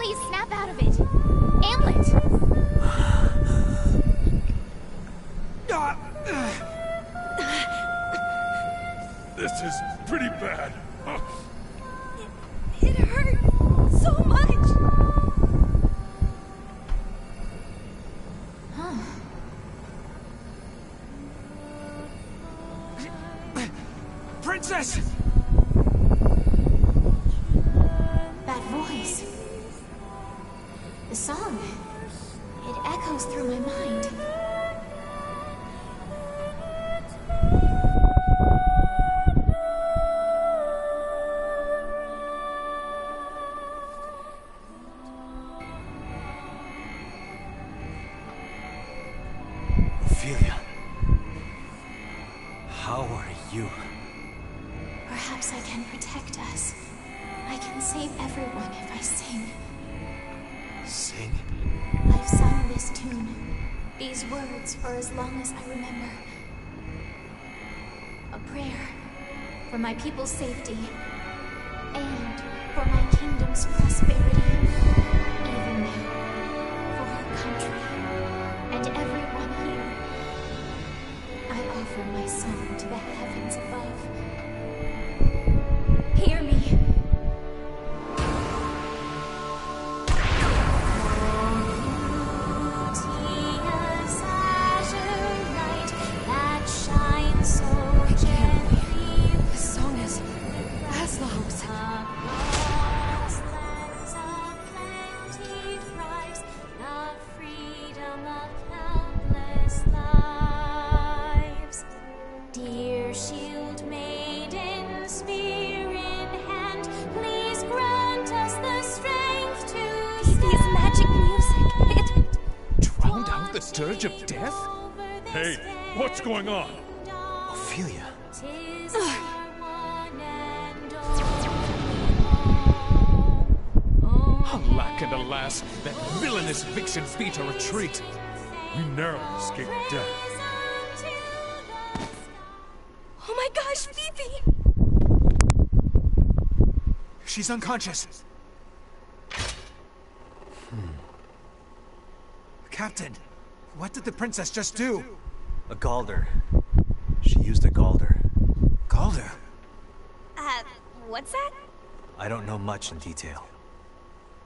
Please snap out of it. Amulet! This is pretty bad. It hurt so much! Princess! That voice. The song. It echoes through my mind. Ophelia. How are you? Perhaps I can protect us. I can save everyone if I sing. Sing? I've sung this tune, these words for as long as I remember. A prayer for my people's safety and for my kingdom's prosperity. Even now, for our country and everyone here, I offer my song to the heavens above. Hear me. Dirge of death? Hey, what's going on? Ophelia. Alack and alas, that villainous vixen beat a retreat. We narrowly escaped death. Oh my gosh, Phoebe! She's unconscious. Captain, what did the princess just do? A Galder. She used a Galder. Galder? What's that? I don't know much in detail.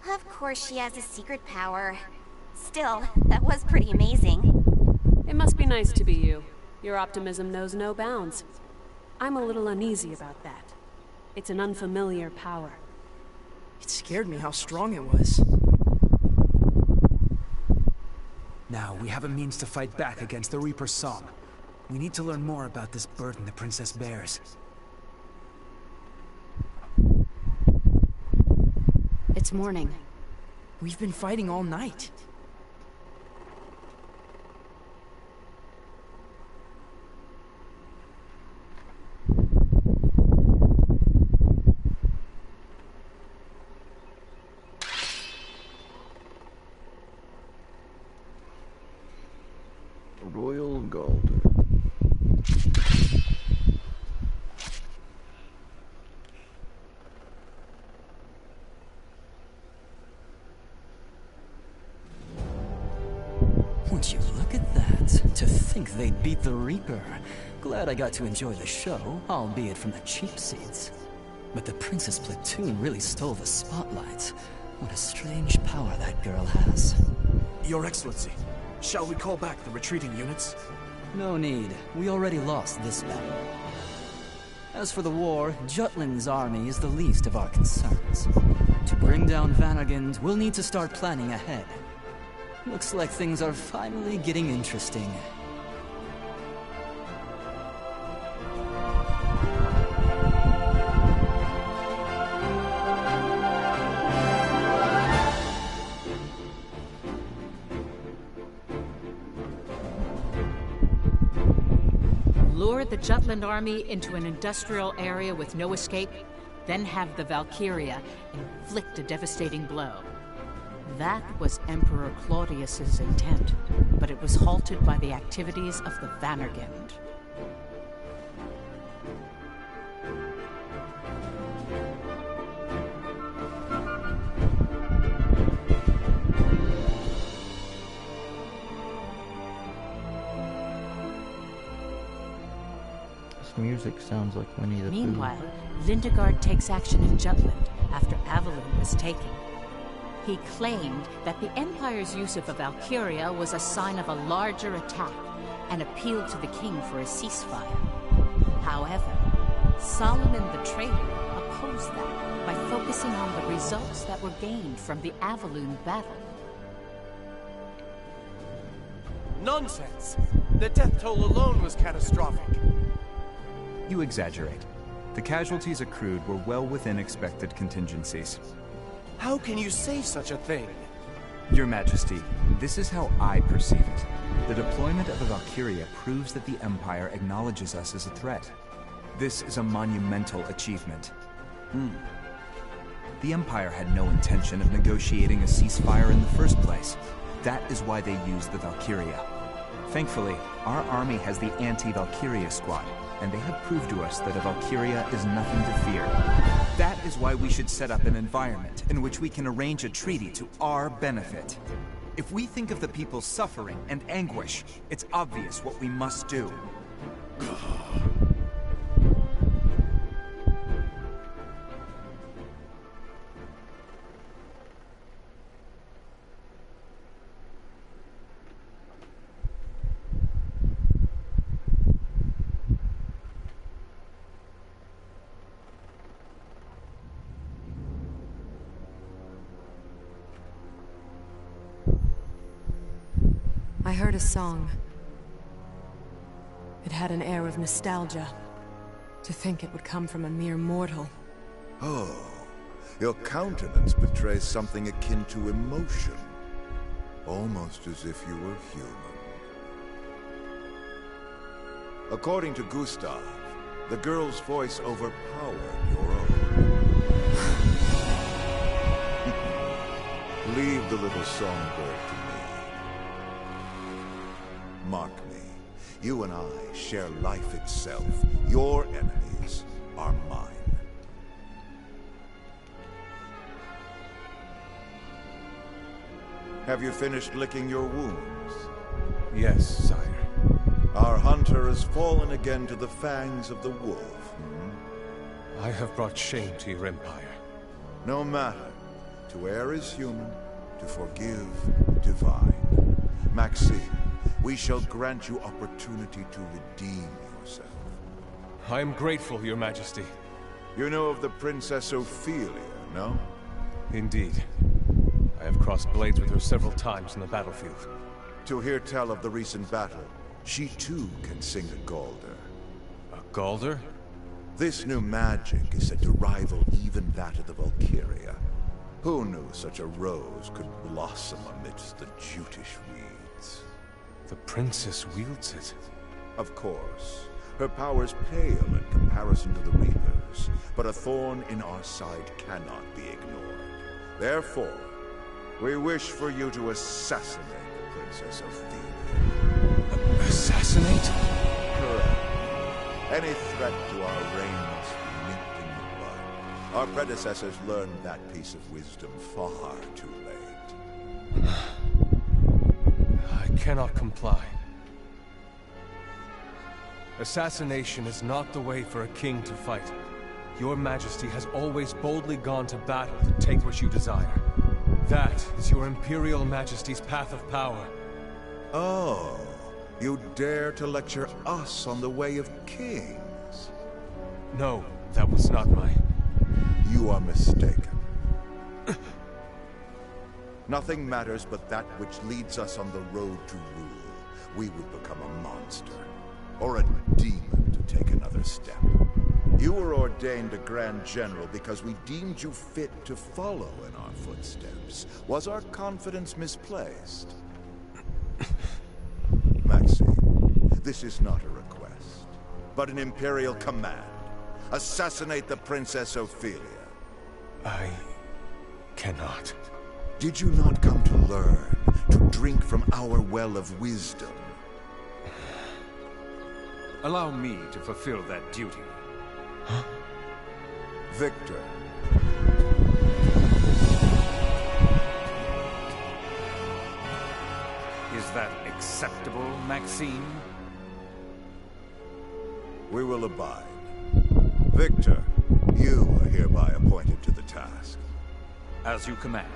Of course she has a secret power. Still, that was pretty amazing. It must be nice to be you. Your optimism knows no bounds. I'm a little uneasy about that. It's an unfamiliar power. It scared me how strong it was. Now, we have a means to fight back against the Reaper's song. We need to learn more about this burden the princess bears. It's morning. We've been fighting all night. Royal Galder. Would you look at that? To think they'd beat the Reaper. Glad I got to enjoy the show, albeit from the cheap seats. But the Princess Platoon really stole the spotlight. What a strange power that girl has. Your Excellency, shall we call back the retreating units? No need. We already lost this battle. As for the war, Jutland's army is the least of our concerns. To bring down Vanagond, we'll need to start planning ahead. Looks like things are finally getting interesting. Lure the Jutland army into an industrial area with no escape, then have the Valkyria inflict a devastating blow. That was Emperor Claudius's intent, but it was halted by the activities of the Vanagond. This music sounds like Winnie the Pooh. Meanwhile, Lindegard takes action in Jutland after Avalon was taken. He claimed that the Empire's use of a Valkyria was a sign of a larger attack and appealed to the king for a ceasefire. However, Solomon the traitor opposed that by focusing on the results that were gained from the Avalon battle. Nonsense! The death toll alone was catastrophic. You exaggerate. The casualties accrued were well within expected contingencies. How can you say such a thing? Your Majesty, this is how I perceive it. The deployment of a Valkyria proves that the Empire acknowledges us as a threat. This is a monumental achievement. The Empire had no intention of negotiating a ceasefire in the first place. That is why they used the Valkyria. Thankfully, our army has the anti-Valkyria squad, and they have proved to us that a Valkyria is nothing to fear. That is why we should set up an environment in which we can arrange a treaty to our benefit. If we think of the people's suffering and anguish, it's obvious what we must do. I heard a song. It had an air of nostalgia. To think it would come from a mere mortal. Oh, your countenance betrays something akin to emotion. Almost as if you were human. According to Gustav, the girl's voice overpowered your own. Leave the little songbird to me. Mark me, you and I share life itself. Your enemies are mine. Have you finished licking your wounds? Yes, sire. Our hunter has fallen again to the fangs of the wolf. I have brought shame to your empire. No matter. To err is human, to forgive, divine. Maxime, we shall grant you opportunity to redeem yourself. I am grateful, your majesty. You know of the Princess Ophelia, no? Indeed. I have crossed blades with her several times in the battlefield. To hear tell of the recent battle, she too can sing a Galder. A Galder? This new magic is said to rival even that of the Valkyria. Who knew such a rose could blossom amidst the jutish weeds? The princess wields it. Of course. Her powers pale in comparison to the Reapers, but a thorn in our side cannot be ignored. Therefore, we wish for you to assassinate the Princess Ophelia. Assassinate? Correct. Any threat to our reign must be nipped in the bud. Our predecessors learned that piece of wisdom far too late. I cannot comply. Assassination is not the way for a king to fight. Your Majesty has always boldly gone to battle to take what you desire. That is your Imperial Majesty's path of power. Oh, you dare to lecture us on the way of kings? No, that was not my... You are mistaken. Nothing matters but that which leads us on the road to rule. We would become a monster, or a demon to take another step. You were ordained a Grand General because we deemed you fit to follow in our footsteps. Was our confidence misplaced? Maxime, this is not a request, but an Imperial command. Assassinate the Princess Ophelia. I cannot. Did you not come to learn, to drink from our well of wisdom? Allow me to fulfill that duty. Huh? Victor. Is that acceptable, Maxime? We will abide. Victor, you are hereby appointed to the task. As you command.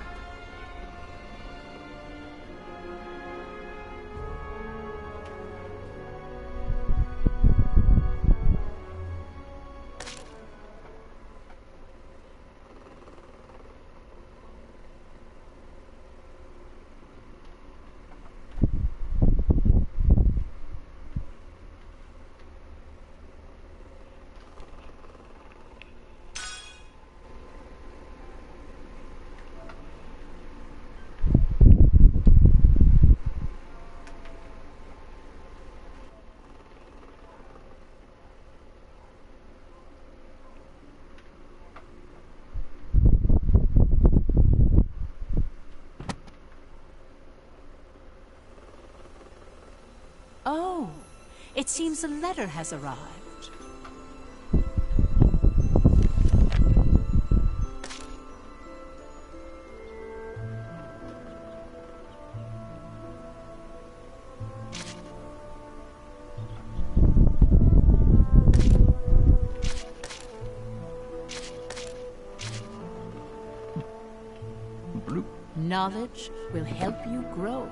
Oh, it seems a letter has arrived. Knowledge will help you grow.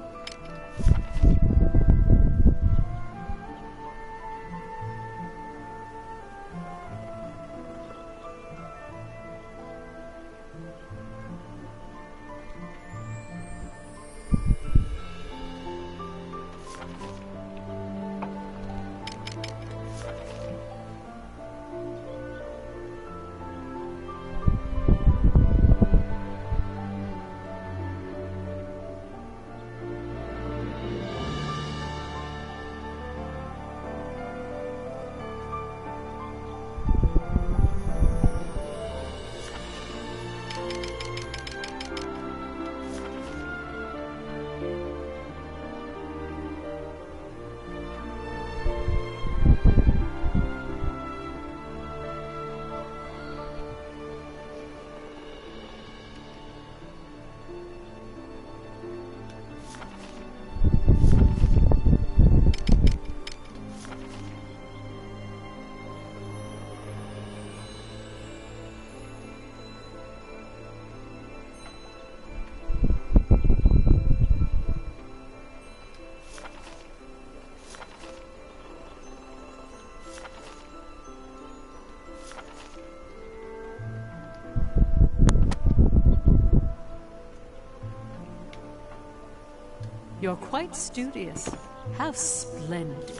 You're quite studious. How splendid.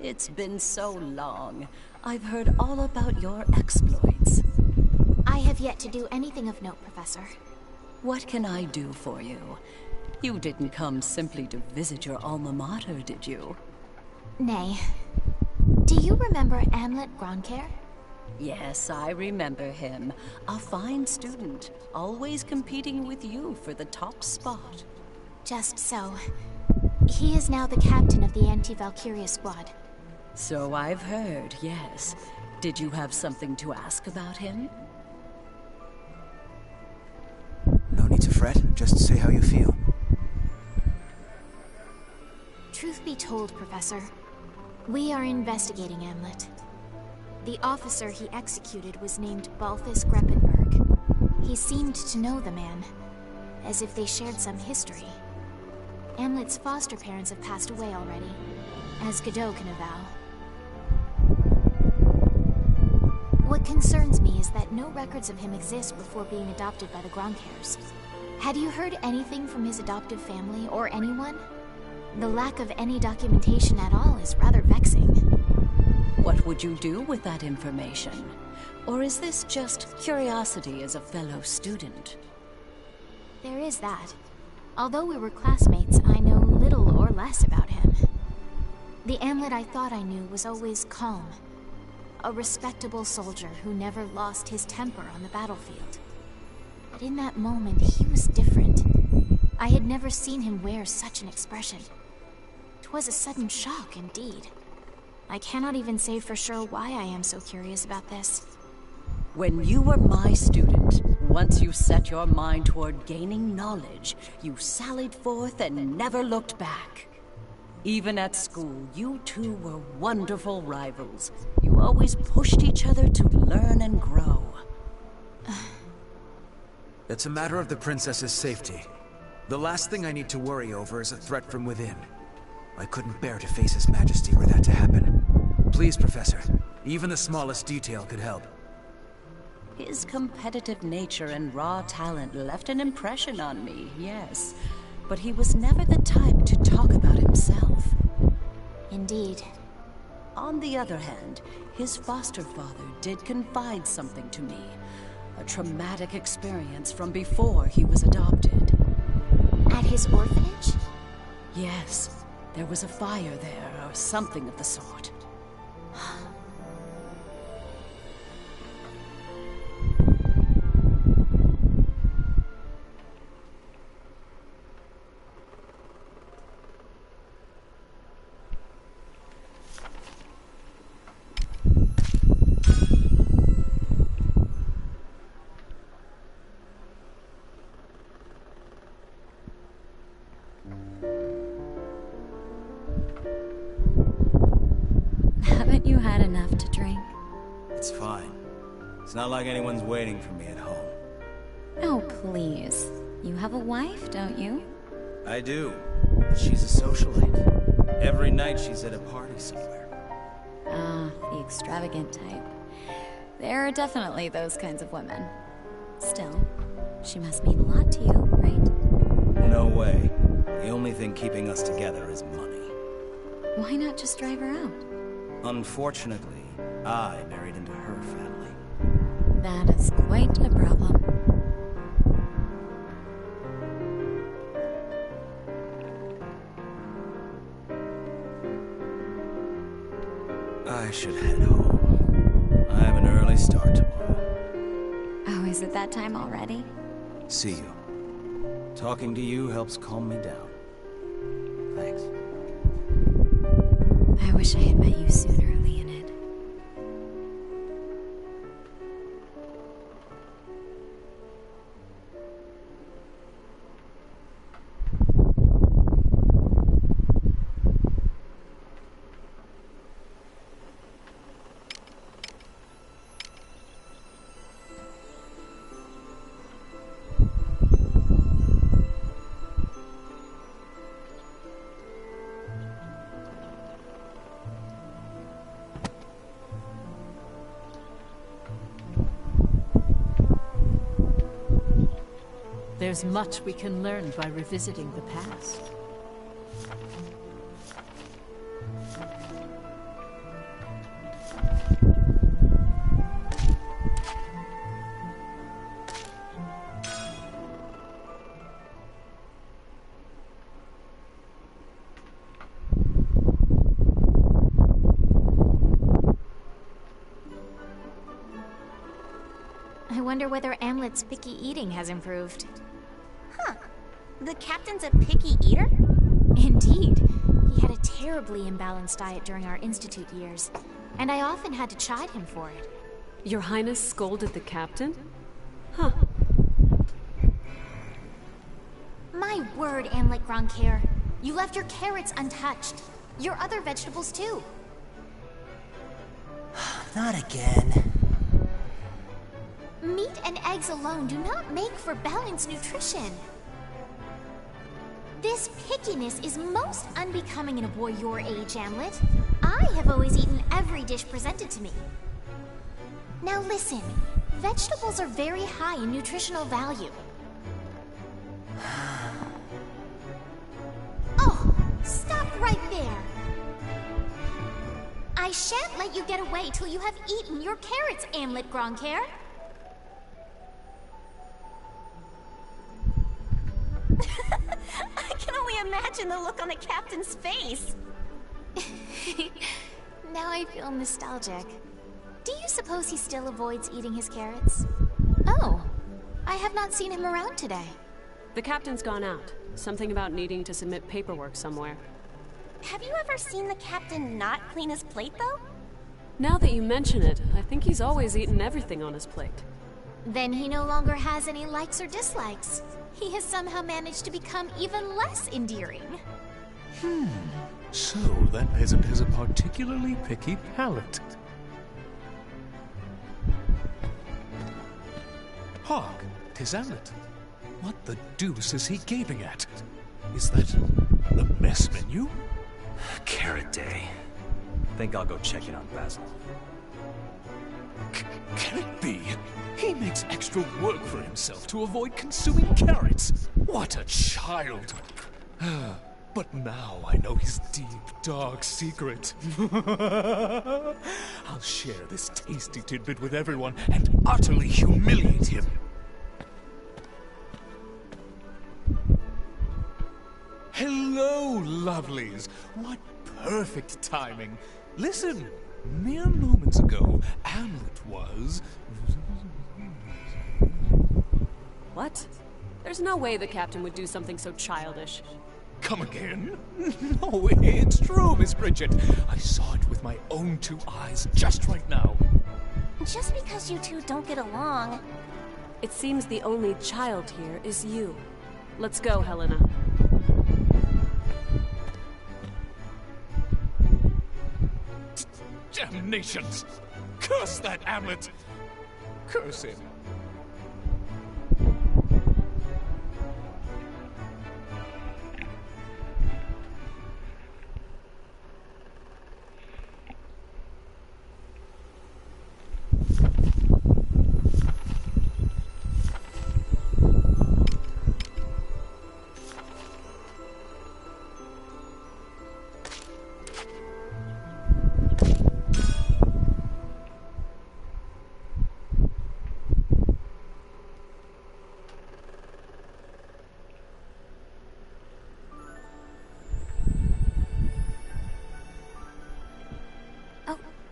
It's been so long. I've heard all about your exploits. I have yet to do anything of note, Professor. What can I do for you? You didn't come simply to visit your alma mater, did you? Nay. Do you remember Amlet Gronkair? Yes, I remember him. A fine student, always competing with you for the top spot. Just so. He is now the captain of the anti-Valkyria squad. So I've heard, yes. Did you have something to ask about him? No need to fret, just say how you feel. Truth be told, Professor, we are investigating Amlet. The officer he executed was named Balthus Greppenberg. He seemed to know the man, as if they shared some history. Amlet's foster parents have passed away already, as Godot can avow. What concerns me is that no records of him exist before being adopted by the Gronkairs. Had you heard anything from his adoptive family or anyone? The lack of any documentation at all is rather vexing. What would you do with that information? Or is this just curiosity as a fellow student? There is that. Although we were classmates, I know little or less about him. The Amlet I thought I knew was always calm. A respectable soldier who never lost his temper on the battlefield. But in that moment, he was different. I had never seen him wear such an expression. 'Twas a sudden shock, indeed. I cannot even say for sure why I am so curious about this. When you were my student, once you set your mind toward gaining knowledge, you sallied forth and never looked back. Even at school, you two were wonderful rivals. You always pushed each other to learn and grow. It's a matter of the princess's safety. The last thing I need to worry over is a threat from within. I couldn't bear to face His Majesty were that to happen. Please, Professor, even the smallest detail could help. His competitive nature and raw talent left an impression on me, yes. But he was never the type to talk about himself. Indeed. On the other hand, his foster father did confide something to me. A traumatic experience from before he was adopted. At his orphanage? Yes. There was a fire there, or something of the sort. Haven't you had enough to drink? It's fine. It's not like anyone's waiting for me at home. Oh, please. You have a wife, don't you? I do. But she's a socialite. Every night she's at a party somewhere. Ah, the extravagant type. There are definitely those kinds of women. Still, she must mean a lot to you, right? No way. The only thing keeping us together is money. Why not just drive her out? Unfortunately, I married into her family. That is quite a problem. I should head home. I have an early start tomorrow. Oh, is it that time already? See you. Talking to you helps calm me down. Thanks. I wish I had met you sooner, Leonid. There's much we can learn by revisiting the past. I wonder whether Amlet's picky eating has improved. Huh. The captain's a picky eater? Indeed. He had a terribly imbalanced diet during our institute years, and I often had to chide him for it. Your Highness scolded the captain? Huh. My word, Amlet Gronkair. You left your carrots untouched. Your other vegetables, too. Not again. Meat and eggs alone do not make for balanced nutrition. This pickiness is most unbecoming in a boy your age, Amlet. I have always eaten every dish presented to me. Now listen, vegetables are very high in nutritional value. Oh, stop right there. I shan't let you get away till you have eaten your carrots, Amlet Gronkair. I can only imagine the look on the captain's face. Now I feel nostalgic. Do you suppose he still avoids eating his carrots? Oh, I have not seen him around today. The captain's gone out. Something about needing to submit paperwork somewhere. Have you ever seen the captain not clean his plate, though? Now that you mention it, I think he's always eaten everything on his plate. Then he no longer has any likes or dislikes. He has somehow managed to become even less endearing. So that peasant has a particularly picky palate. Hark, 'tis Hamlet. What the deuce is he gaping at? Is that the mess menu? Carrot day. Think I'll go check in on Basil. Can it be? He makes extra work for himself to avoid consuming carrots. What a child! But now I know his deep, dark secret. I'll share this tasty tidbit with everyone and utterly humiliate him. Hello, lovelies! What perfect timing! Listen, mere moments ago, Hamlet was... What? There's no way the captain would do something so childish. Come again? No, it's true, Miss Bridget. I saw it with my own 2 eyes just right now. Just because you two don't get along... It seems the only child here is you. Let's go, Helena. Damnations! Curse that Hamlet! Curse him!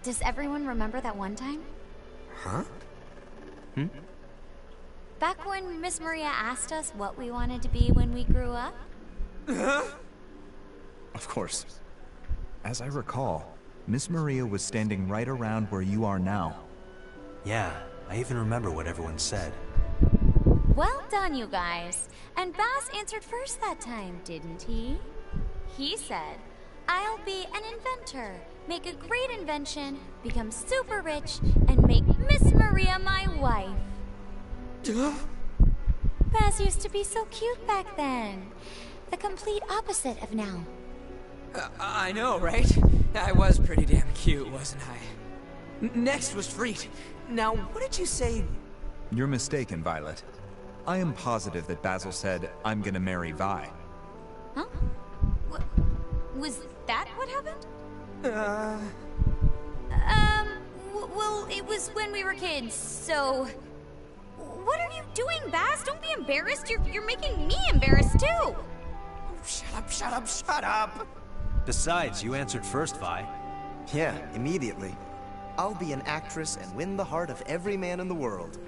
Does everyone remember that one time? Huh? Back when Miss Maria asked us what we wanted to be when we grew up? Of course. As I recall, Miss Maria was standing right around where you are now. Yeah, I even remember what everyone said. Well done, you guys. And Bass answered first that time, didn't he? He said, I'll be an inventor, make a great invention, become super rich, and make Miss Maria my wife. Bass used to be so cute back then. The complete opposite of now. I know, right? I was pretty damn cute, wasn't I? Next was Freed. Now, what did you say? You're mistaken, Violet. I am positive that Basil said, I'm gonna marry Vi. Huh? Was that what happened? Well, it was when we were kids, so... What are you doing, Bass? Don't be embarrassed. You're making me embarrassed, too. Oh, shut up, shut up, shut up! Besides, you answered first, Vi. Yeah, immediately. I'll be an actress and win the heart of every man in the world.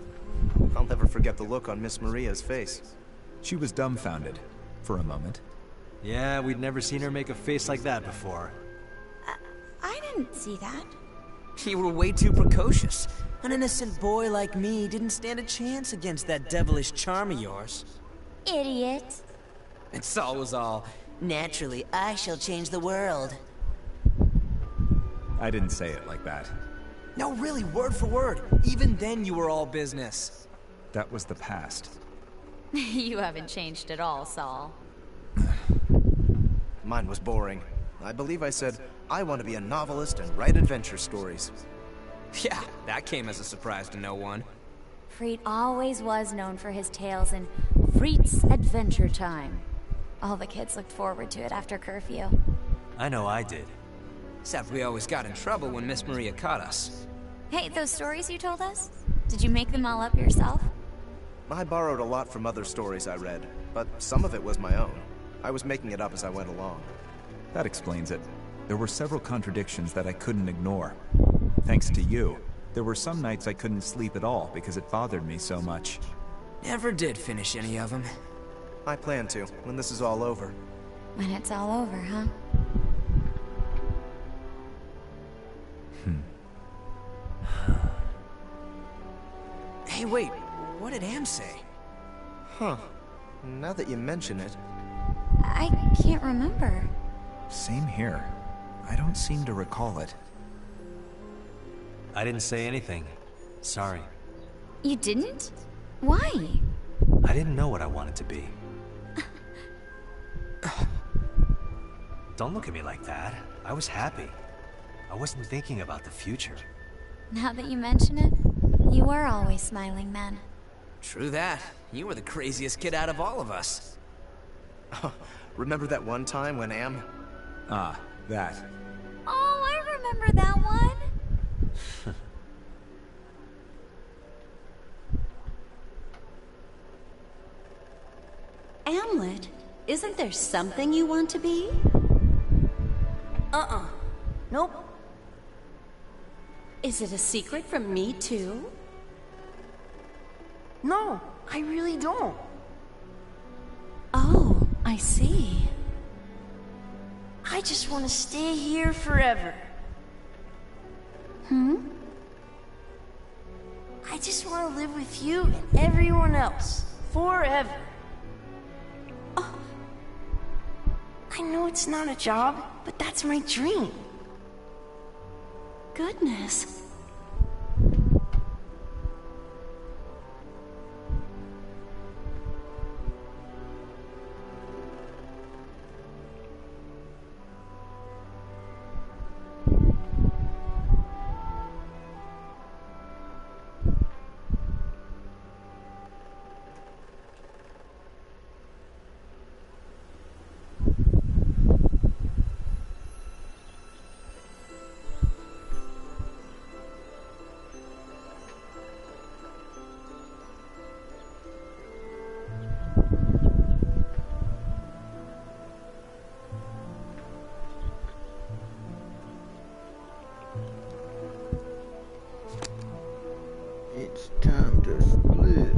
I'll never forget the look on Miss Maria's face. She was dumbfounded, for a moment. Yeah, we'd never seen her make a face like that before. I didn't see that. You were way too precocious. An innocent boy like me didn't stand a chance against that devilish charm of yours. Idiot. And Saul was all, naturally, I shall change the world. I didn't say it like that. No, really, word for word. Even then you were all business. That was the past. You haven't changed at all, Saul. Mine was boring. I believe I said, I want to be a novelist and write adventure stories. Yeah, that came as a surprise to no one. Freet always was known for his tales in Freet's Adventure Time. All the kids looked forward to it after curfew. I know I did. Except we always got in trouble when Miss Maria caught us. Hey, those stories you told us? Did you make them all up yourself? I borrowed a lot from other stories I read, but some of it was my own. I was making it up as I went along. That explains it. There were several contradictions that I couldn't ignore. Thanks to you, there were some nights I couldn't sleep at all because it bothered me so much. Never did finish any of them. I plan to, when this is all over. When it's all over, huh? Hey, wait, what did Am say? Huh. Now that you mention it... I can't remember. Same here. I don't seem to recall it. I didn't say anything. Sorry. You didn't? Why? I didn't know what I wanted to be. Don't look at me like that. I was happy. I wasn't thinking about the future. Now that you mention it, you were always smiling then. True that. You were the craziest kid out of all of us. Remember that one time when Am... Ah, that. Oh, I remember that one. Amlet, isn't there something you want to be? Nope. Is it a secret from me, too? No, I really don't. Oh, I see. I just want to stay here forever. I just want to live with you and everyone else. Forever. Oh. I know it's not a job, but that's my dream. Goodness. It's time to split.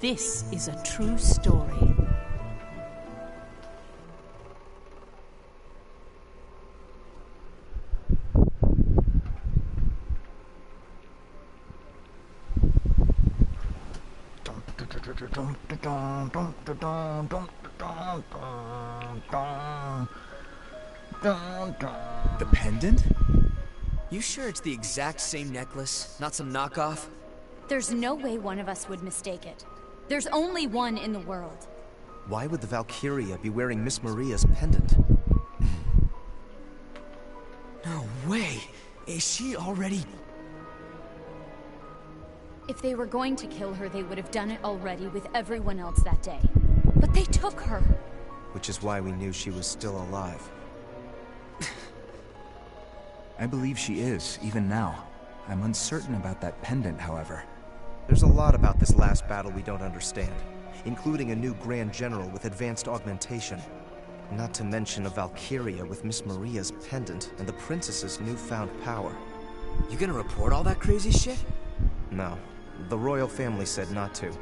This is a true story. The pendant? You sure it's the exact same necklace, not some knockoff? There's no way one of us would mistake it. There's only one in the world. Why would the Valkyria be wearing Miss Maria's pendant? No way! Is she already... If they were going to kill her, they would have done it already with everyone else that day. But they took her. Which is why we knew she was still alive. I believe she is, even now. I'm uncertain about that pendant, however. There's a lot about this last battle we don't understand, including a new Grand General with advanced augmentation. Not to mention a Valkyria with Miss Maria's pendant and the Princess's newfound power. You gonna report all that crazy shit? No. The royal family said not to.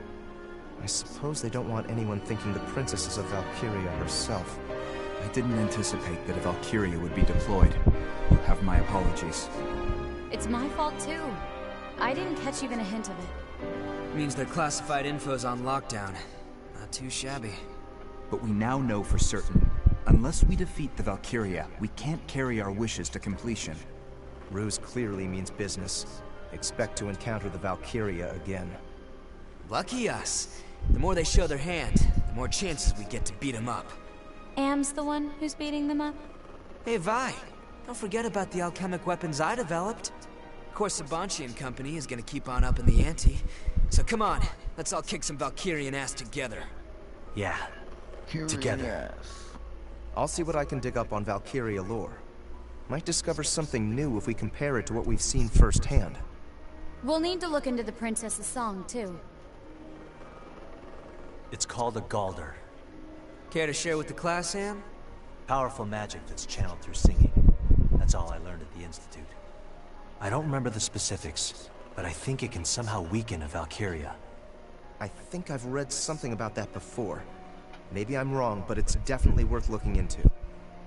I suppose they don't want anyone thinking the Princess is a Valkyria herself. I didn't anticipate that a Valkyria would be deployed. You have my apologies. It's my fault too. I didn't catch even a hint of it. Means their classified info's on lockdown. Not too shabby. But we now know for certain. Unless we defeat the Valkyria, we can't carry our wishes to completion. Ruse clearly means business. Expect to encounter the Valkyria again. Lucky us. The more they show their hand, the more chances we get to beat them up. Am's the one who's beating them up? Hey, Vi. Don't forget about the alchemic weapons I developed. Of course, Sabanchi and company is gonna keep on upping the ante. So come on, let's all kick some Valkyrian ass together. Yeah, together. I'll see what I can dig up on Valkyria lore. Might discover something new if we compare it to what we've seen firsthand. We'll need to look into the princess's song, too. It's called a Galder. Care to share with the class, Am? Powerful magic that's channeled through singing. That's all I learned at the Institute. I don't remember the specifics, but I think it can somehow weaken a Valkyria. I think I've read something about that before. Maybe I'm wrong, but it's definitely worth looking into.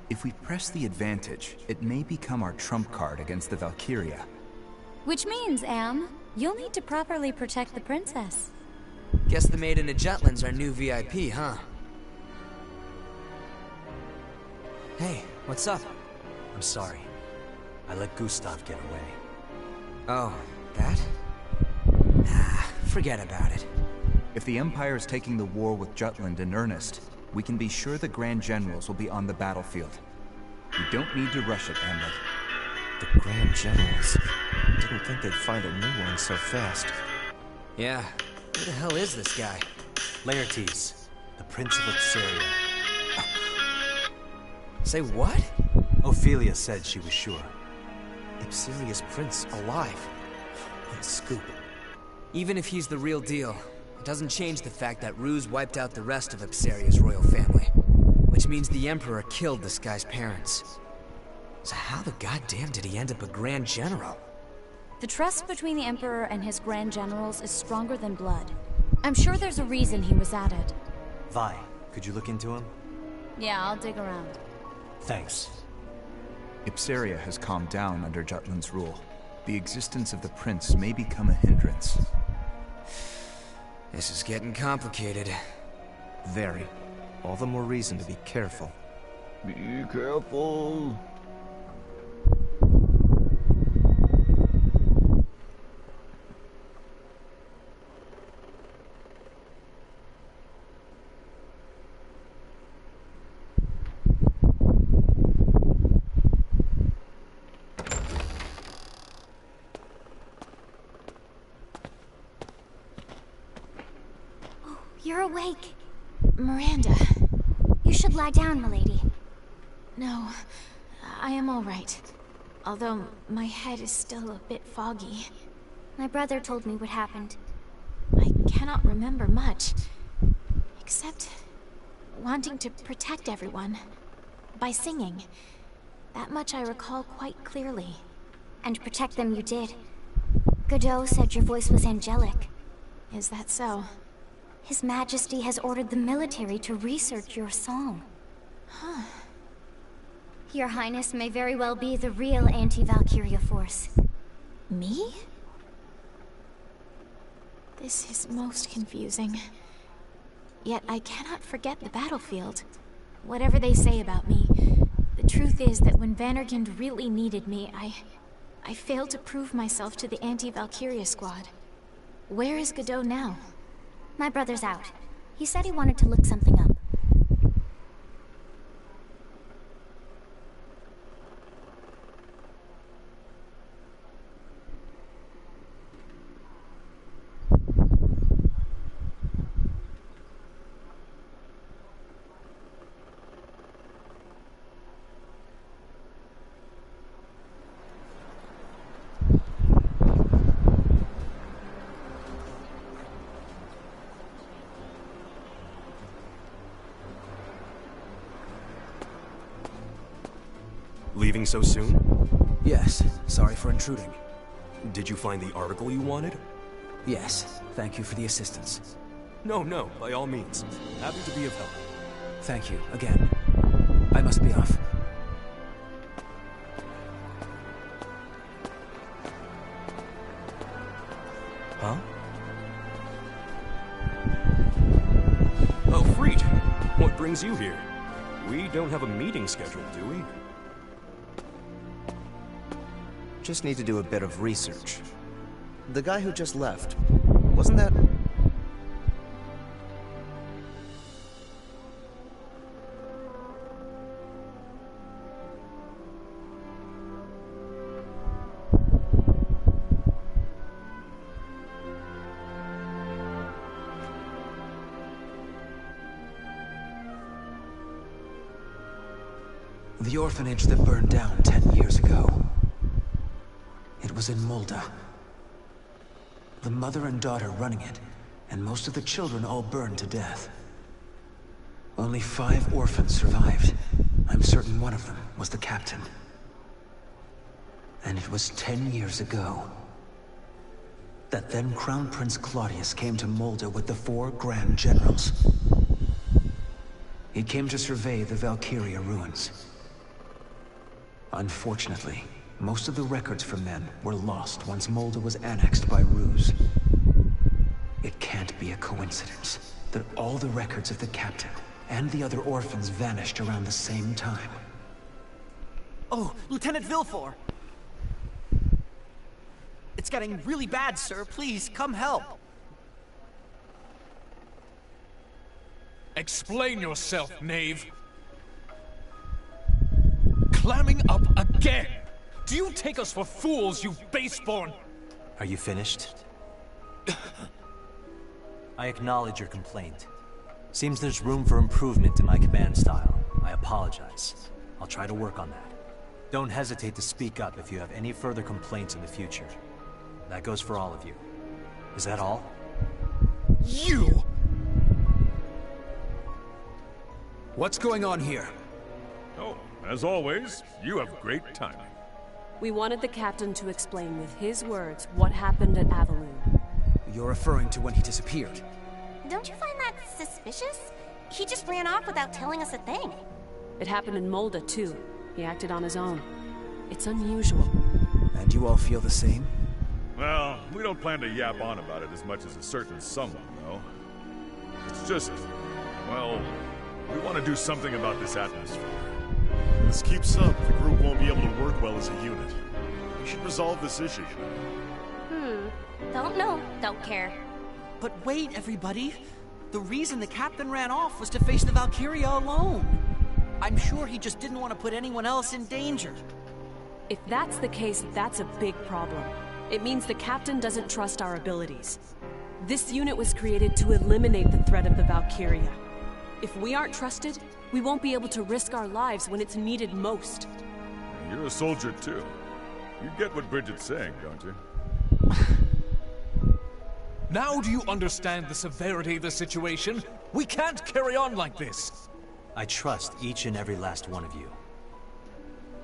If we press the advantage, it may become our trump card against the Valkyria. Which means, Am, you'll need to properly protect the princess. Guess the maiden of Jutland's our new VIP, huh? Hey, what's up? I'm sorry. I let Gustav get away. Oh, that? Ah, forget about it. If the Empire is taking the war with Jutland in earnest, we can be sure the Grand Generals will be on the battlefield. We don't need to rush it, Hamlet. The Grand Generals? Didn't think they'd find a new one so fast. Yeah, who the hell is this guy? Laertes, the Prince of Ipsaria. Say what? Ophelia said she was sure. Ipsaria's prince alive. What a scoop. Even if he's the real deal, it doesn't change the fact that Ruse wiped out the rest of Ipsaria's royal family. Which means the Emperor killed this guy's parents. So how the goddamn did he end up a Grand General? The trust between the Emperor and his Grand Generals is stronger than blood. I'm sure there's a reason he was added. Vi, could you look into him? Yeah, I'll dig around. Thanks. Ipsaria has calmed down under Jutland's rule. The existence of the prince may become a hindrance. This is getting complicated. Very. All the more reason to be careful. Be careful. You're awake. Miranda. You should lie down, milady. No, I am all right. Although my head is still a bit foggy. My brother told me what happened. I cannot remember much. Except wanting to protect everyone. By singing. That much I recall quite clearly. And protect them you did. Godot said your voice was angelic. Is that so? His Majesty has ordered the military to research your song. Huh. Your Highness may very well be the real anti-Valkyria force. Me? This is most confusing. Yet I cannot forget the battlefield. Whatever they say about me, the truth is that when Vanderkind really needed me, I failed to prove myself to the anti-Valkyria squad. Where is Godot now? My brother's out. He said he wanted to look something up. Leaving so soon? Yes, sorry for intruding. Did you find the article you wanted? Yes, thank you for the assistance. No, by all means. Happy to be of help. Thank you, again. I must be off. Huh? Oh, Freet! What brings you here? We don't have a meeting scheduled, do we? Just need to do a bit of research. The guy who just left, wasn't that... The orphanage that burned down 10 years ago. It was in Mulda. The mother and daughter running it, and most of the children all burned to death. Only 5 orphans survived. I'm certain one of them was the captain. And it was 10 years ago. that then Crown Prince Claudius came to Molda with the 4 Grand Generals. He came to survey the Valkyria ruins. Unfortunately, most of the records from them were lost once Molda was annexed by Ruse. It can't be a coincidence that all the records of the captain and the other orphans vanished around the same time. Oh, Lieutenant Villefort! It's getting really bad, sir. Please, come help. Explain yourself, knave. Clamming up again! Do you take us for fools, you baseborn? Are you finished? I acknowledge your complaint. Seems there's room for improvement in my command style. I apologize. I'll try to work on that. Don't hesitate to speak up if you have any further complaints in the future. That goes for all of you. Is that all? You! What's going on here? Oh, as always, you have great timing. We wanted the captain to explain with his words what happened at Avaloon. You're referring to when he disappeared. Don't you find that suspicious? He just ran off without telling us a thing. It happened in Molda, too. He acted on his own. It's unusual. And you all feel the same? Well, we don't plan to yap on about it as much as a certain someone, though. It's just, well, we want to do something about this atmosphere. If this keeps up, the group won't be able to work well as a unit. We should resolve this issue, you know. Don't know, don't care. But wait, everybody. The reason the captain ran off was to face the Valkyria alone. I'm sure he just didn't want to put anyone else in danger. If that's the case, that's a big problem. It means the captain doesn't trust our abilities. This unit was created to eliminate the threat of the Valkyria. If we aren't trusted, we won't be able to risk our lives when it's needed most. You're a soldier, too. You get what Bridget's saying, don't you? Now do you understand the severity of the situation? We can't carry on like this! I trust each and every last one of you.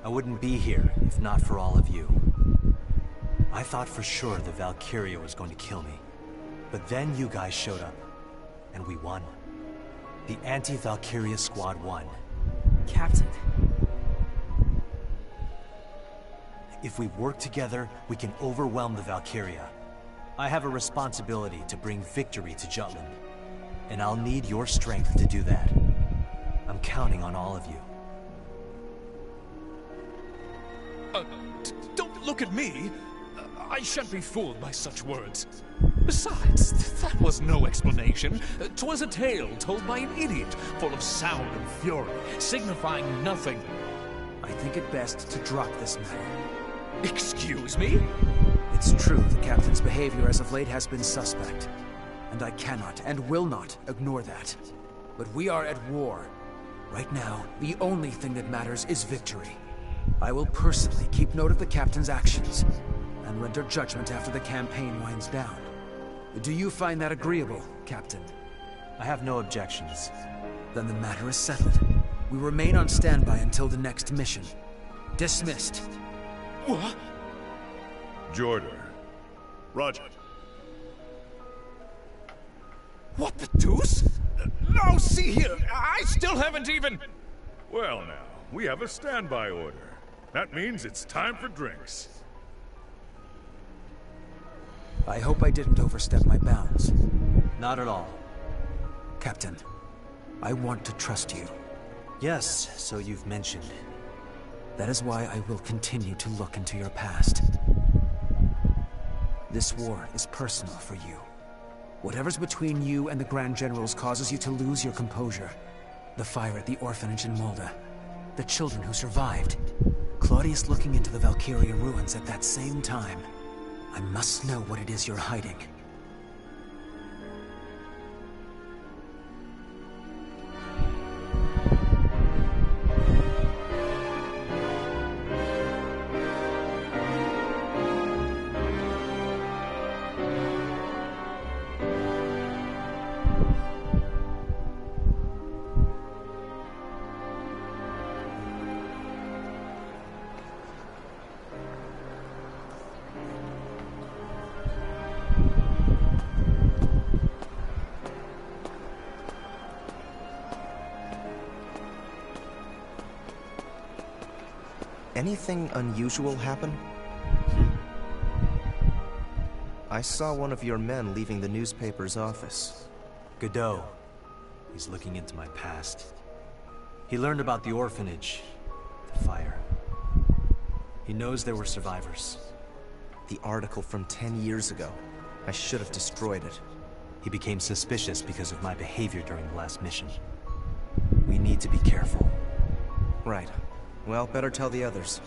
I wouldn't be here if not for all of you. I thought for sure the Valkyria was going to kill me. But then you guys showed up, and we won. The anti-Valkyria squad won. Captain. If we work together, we can overwhelm the Valkyria. I have a responsibility to bring victory to Jutland, and I'll need your strength to do that. I'm counting on all of you. Don't look at me! I shan't be fooled by such words. Besides, that was no explanation. 'Twas a tale told by an idiot, full of sound and fury, signifying nothing. I think it best to drop this matter. Excuse me? It's true the captain's behavior as of late has been suspect. And I cannot and will not ignore that. But we are at war. Right now, the only thing that matters is victory. I will personally keep note of the captain's actions, and render judgment after the campaign winds down. Do you find that agreeable, Captain? I have no objections. Then the matter is settled. We remain on standby until the next mission. Dismissed. What? Jordan. Roger. What the deuce? Now see here, I still haven't even... Well now, we have a standby order. That means it's time for drinks. I hope I didn't overstep my bounds. Not at all. Captain, I want to trust you. Yes, so you've mentioned. That is why I will continue to look into your past. This war is personal for you. Whatever's between you and the Grand Generals causes you to lose your composure. The fire at the orphanage in Molda. The children who survived. Claudius looking into the Valkyria ruins at that same time. I must know what it is you're hiding. Anything unusual happen? I saw one of your men leaving the newspaper's office. Godot. He's looking into my past. He learned about the orphanage, the fire. He knows there were survivors. The article from 10 years ago. I should have destroyed it. He became suspicious because of my behavior during the last mission. We need to be careful. Right. Well, better tell the others.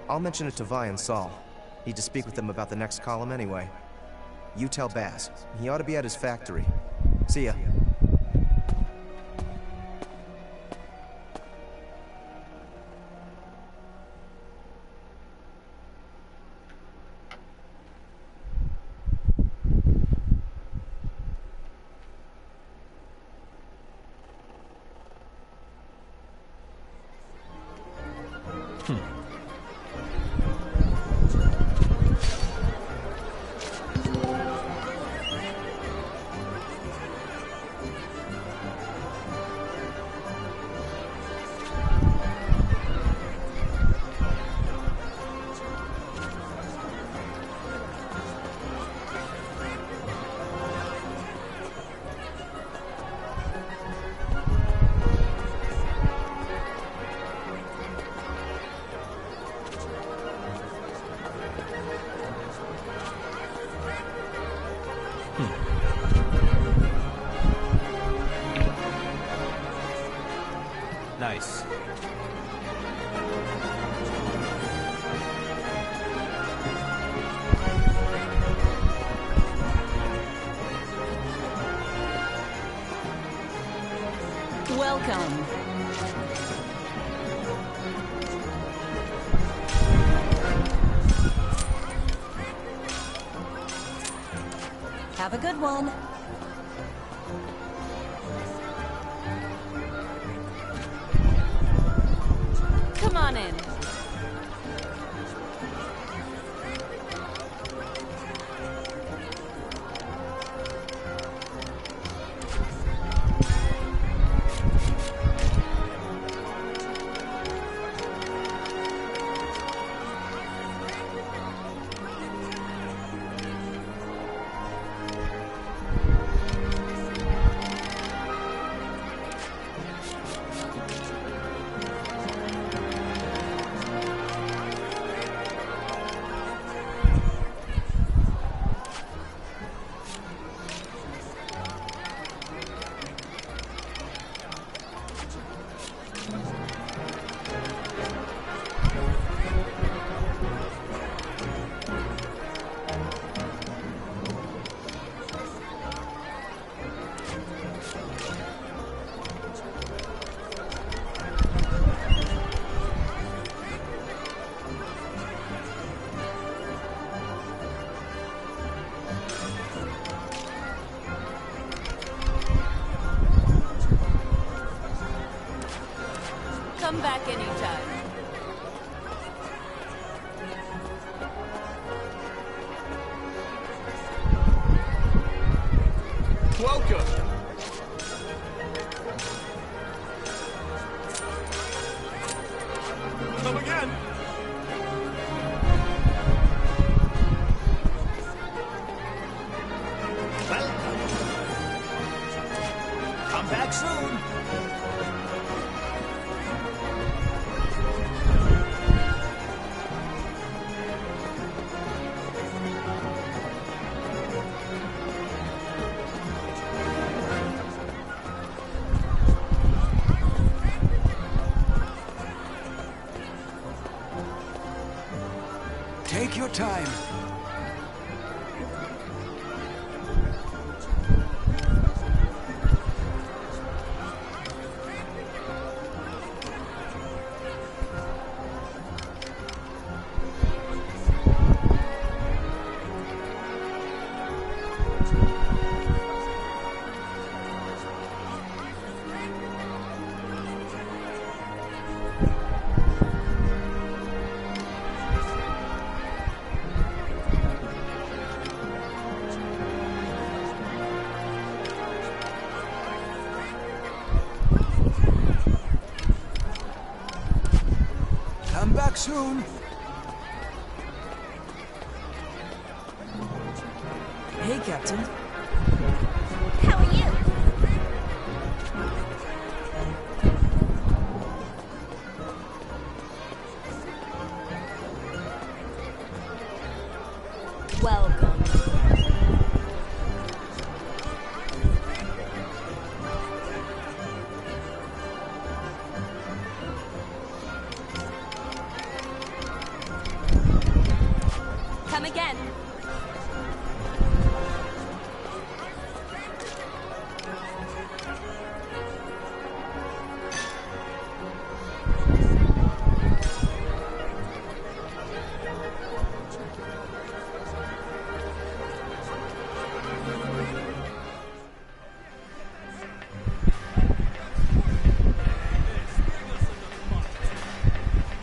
I'll mention it to Vi and Saul. Need to speak with them about the next column anyway. You tell Baz. He ought to be at his factory. See ya. Nice. Welcome. Have a good one. Come on in. Come back anytime. Welcome! Come again! Welcome. Come back soon. Take your time. Come back soon. Hey, Captain. How are you? Welcome. Come again.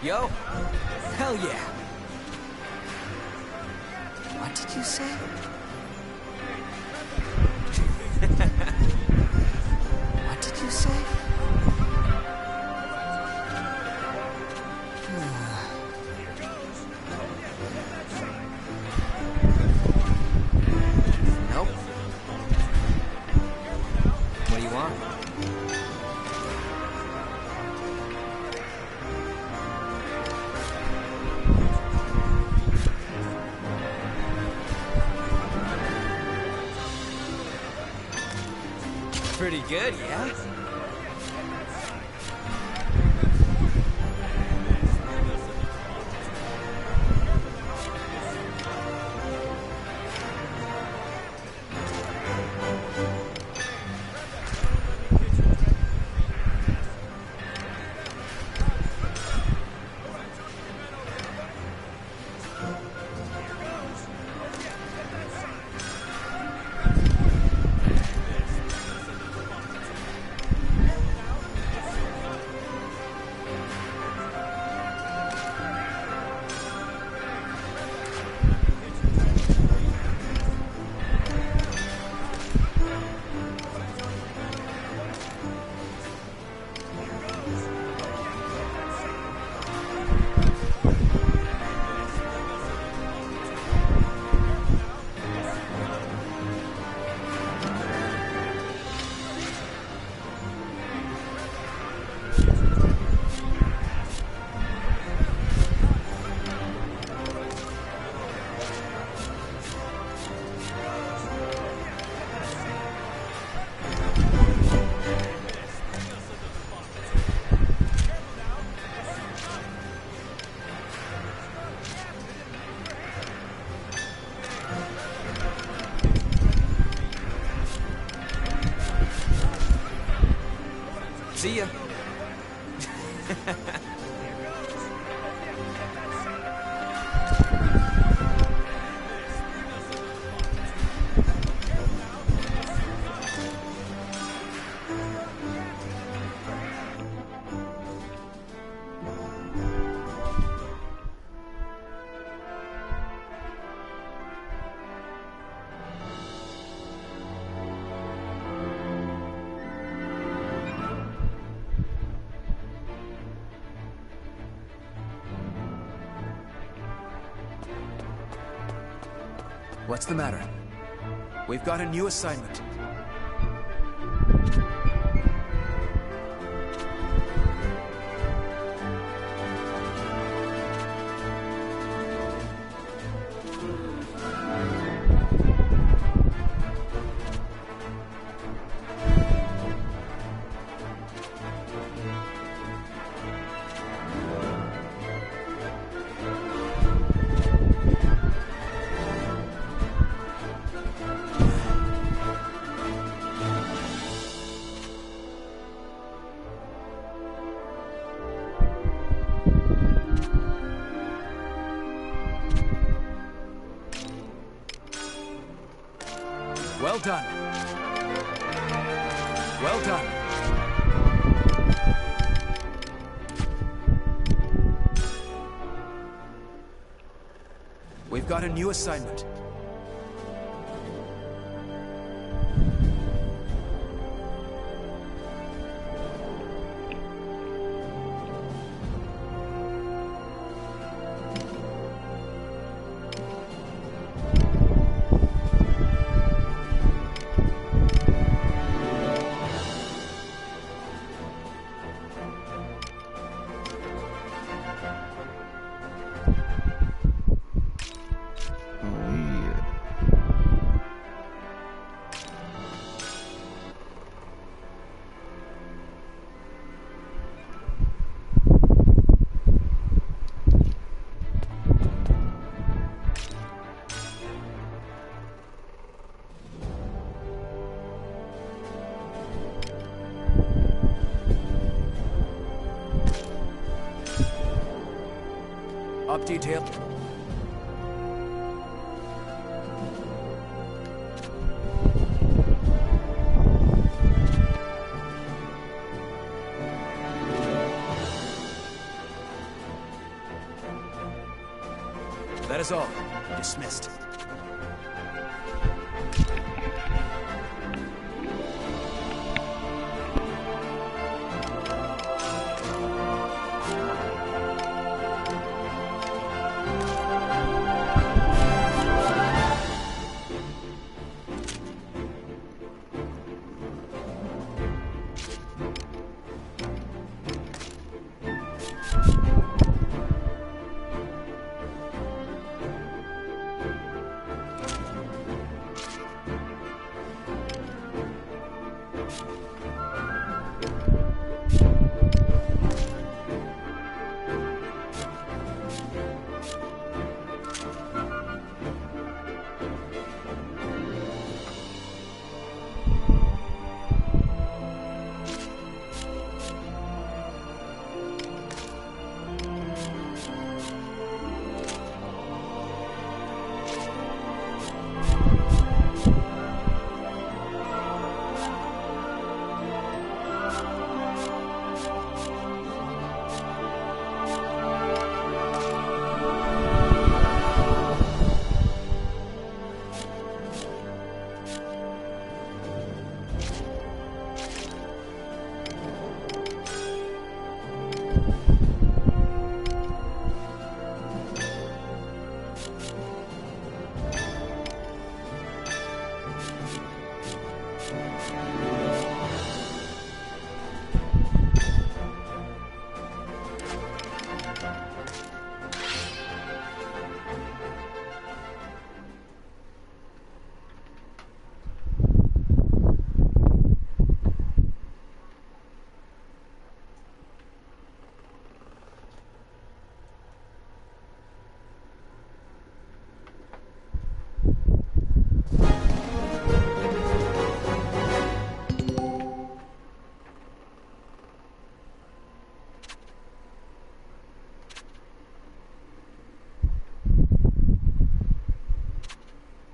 Yo, hell yeah. What did you say? What did you say? Nope. What do you want? Pretty good, yeah? See ya. What's the matter? We've got a new assignment. Well done. Well done. We've got a new assignment. Up detail. That is all. Dismissed.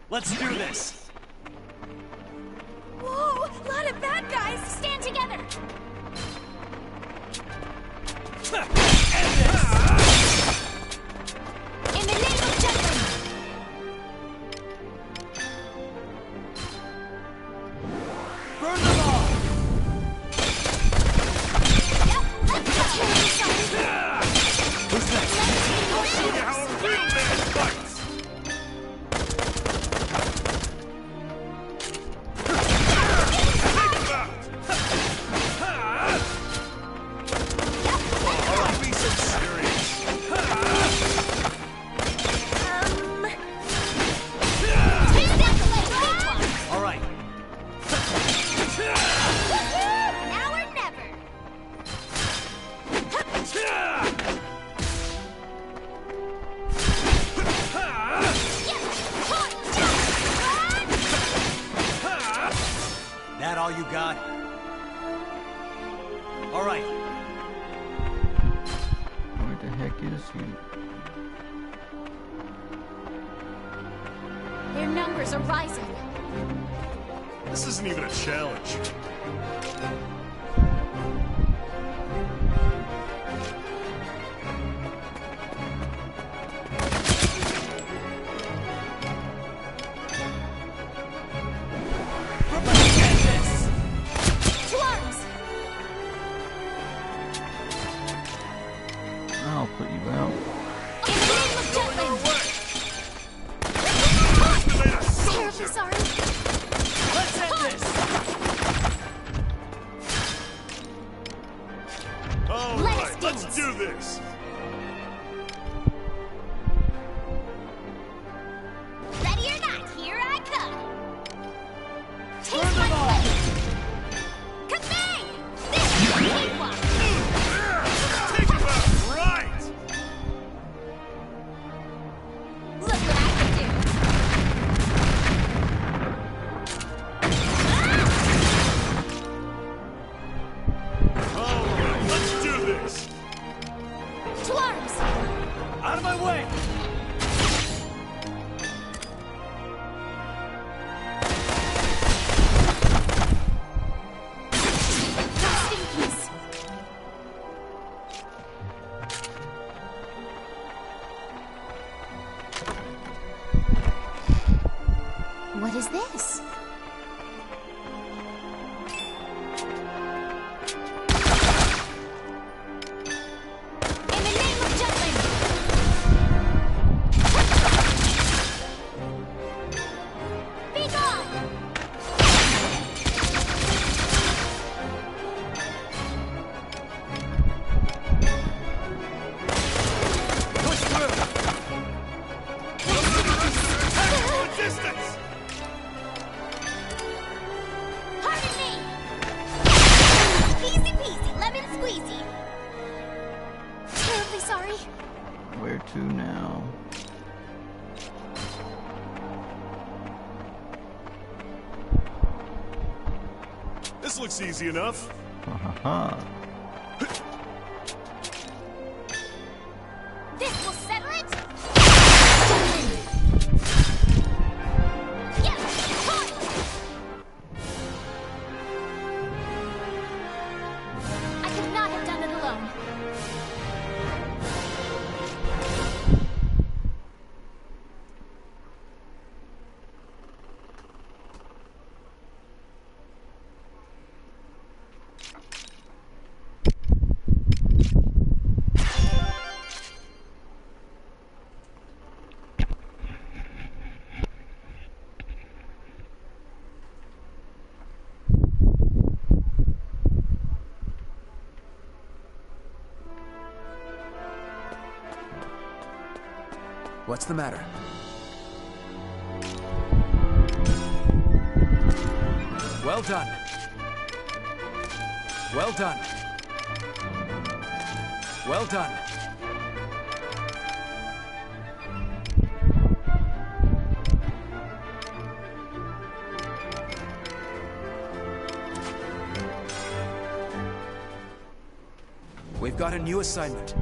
Let's do this! Whoa! A lot of bad guys! Stand together! In the name of justice! Burn them all! Yep, let's go! Who's next? I'll show you how a real man fights! That all you got? All right. Where the heck is he? Their numbers are rising. This isn't even a challenge. I'll put you out. Terribly sorry. Let's end this! flank! What is this? In the name of Jutland! Be gone! Push through! Resistance! Pardon me! Easy peasy, lemon squeezy. Terribly sorry. Where to now? This looks easy enough. Ha. This will settle it! Yes! Hot! I could not have done it alone. What's the matter? Well done. Well done. Well done. We've got a new assignment.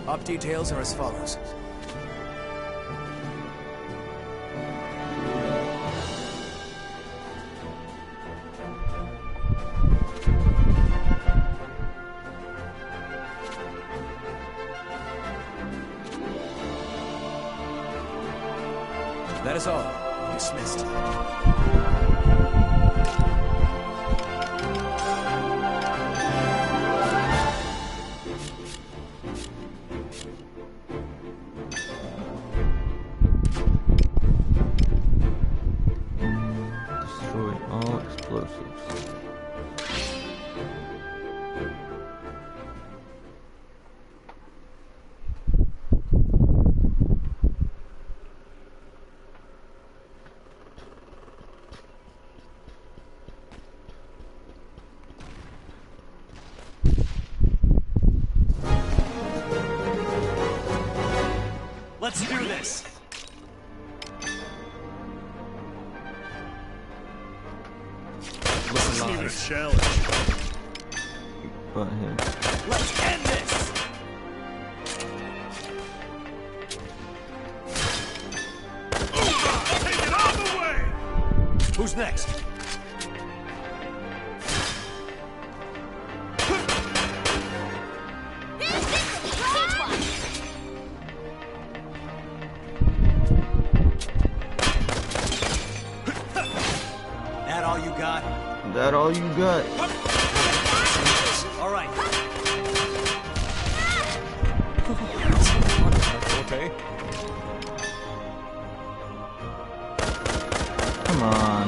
Op details are as follows. That is all. Dismissed. Destroy all explosives. Let's do this! This isn't even a challenge. Butthead. Let's end this! Take it out of the way! Who's next? That all you got? That all you got? All right. Okay. Come on.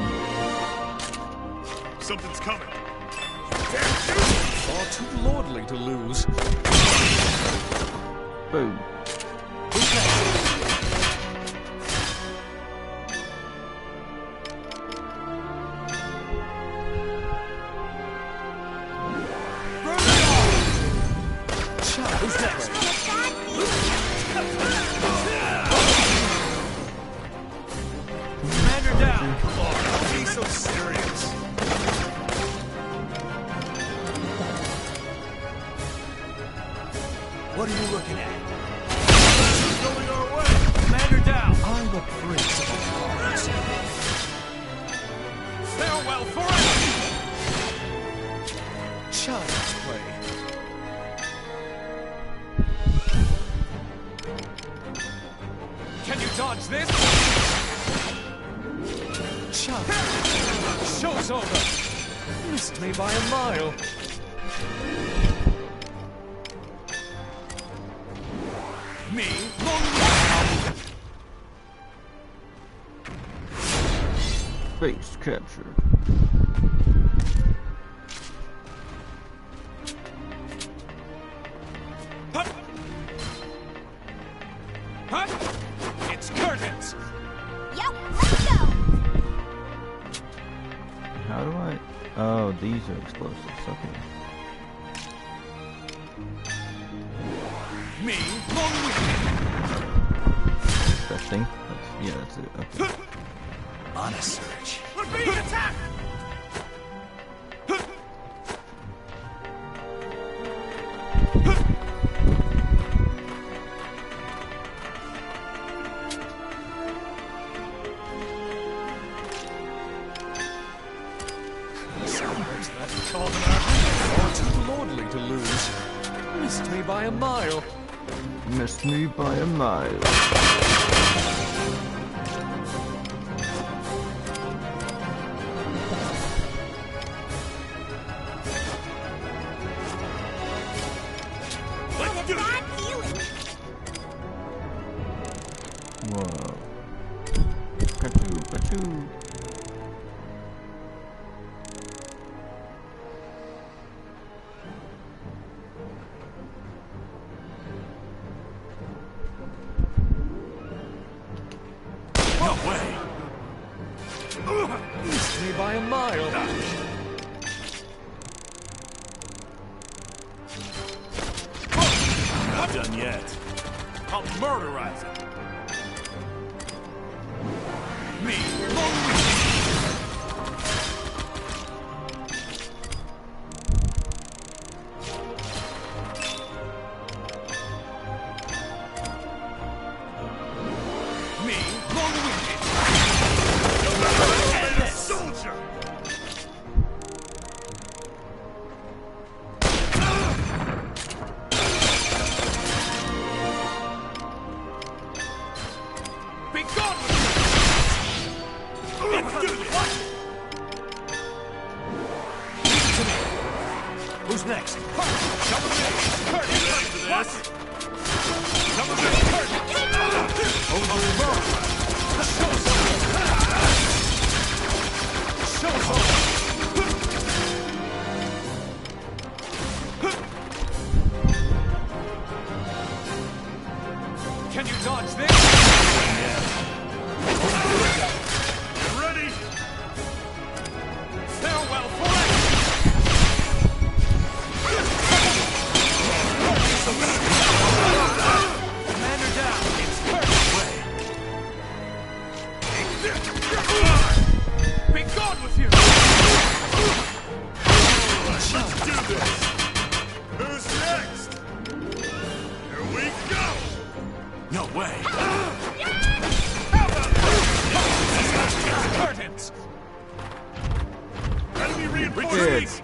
Something's coming. Far too lordly to lose. Boom. Who's next? Who's next? dodge this? Chuck! Show's over! Missed me by a mile. Me? Base captured. It's curtains! Yep, let's go! How do I? Oh, these are explosives. Okay. Me? That thing? Yeah, that's it. Okay. On a search. We're being attacked! Far too lordly to lose. Missed me by a mile. Missed me by a mile. Whoa. Pachoo, pachoo. No way! Missed me by a mile. Not done yet. I'll murderize it. Me? Me? Long-winded. And a soldier! Be gone with you! Let's do this! To me. Who's next? Come with me! Curtain! What? Come with me! Curtain! Over the road! Show's over! Show's over! Can you dodge this? You ready? Farewell forever! Commander down! It's curtain way! Be gone with you! Let's do this! Who's next? Here we go! No way! Curtains! Enemy Retreat! reinforcements!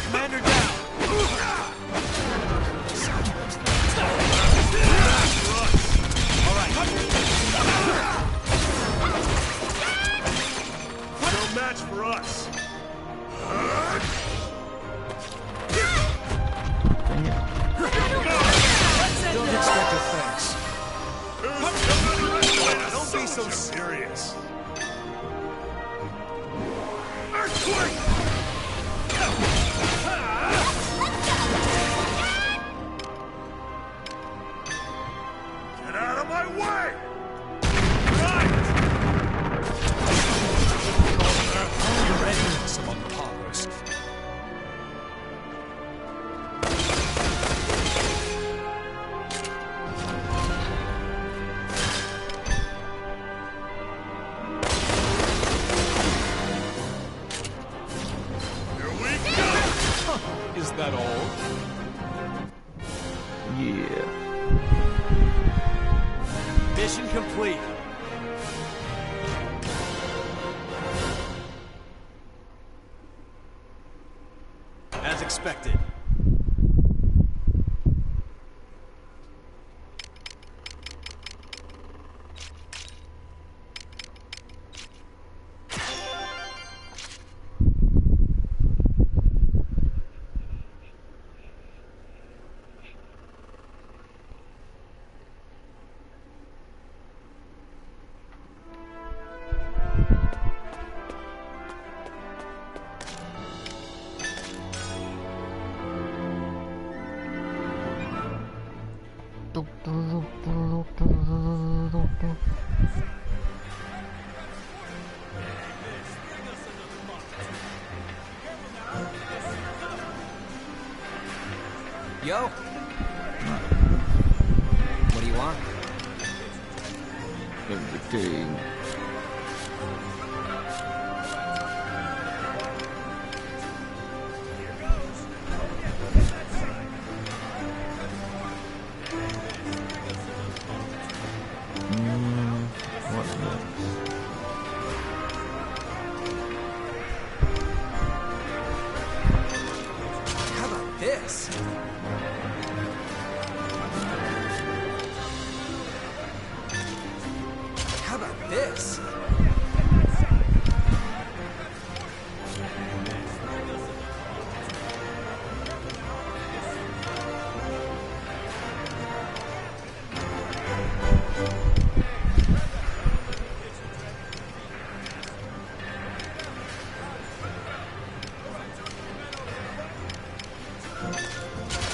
Commander down! No match for us! Don't expect a thanks. Don't be so serious. Earthquake! Get out of my way! Right! Your enemies among the paupers. Here we go! Is that all? Yeah. Mission complete. As expected. Yo! What do you want? Everything. What's next? How about this? How about this?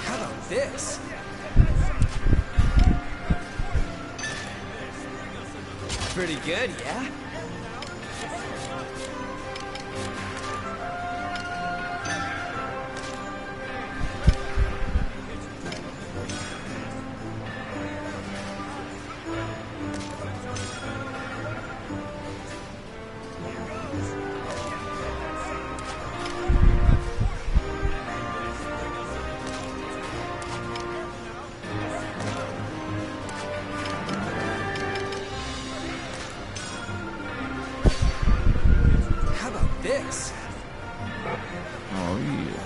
How about this? Pretty good, yeah? How about this? Oh yeah.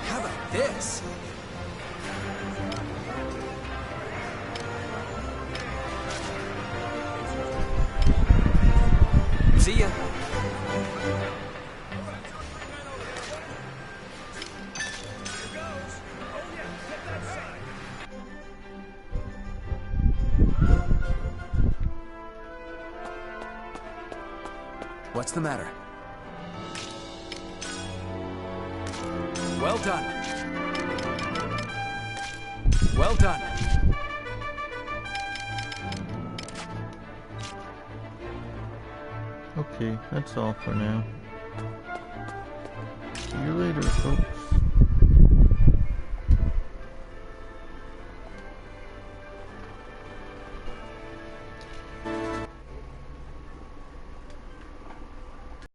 How about this? See ya. What's the matter? Well done. Well done. Okay, that's all for now. See you later, folks.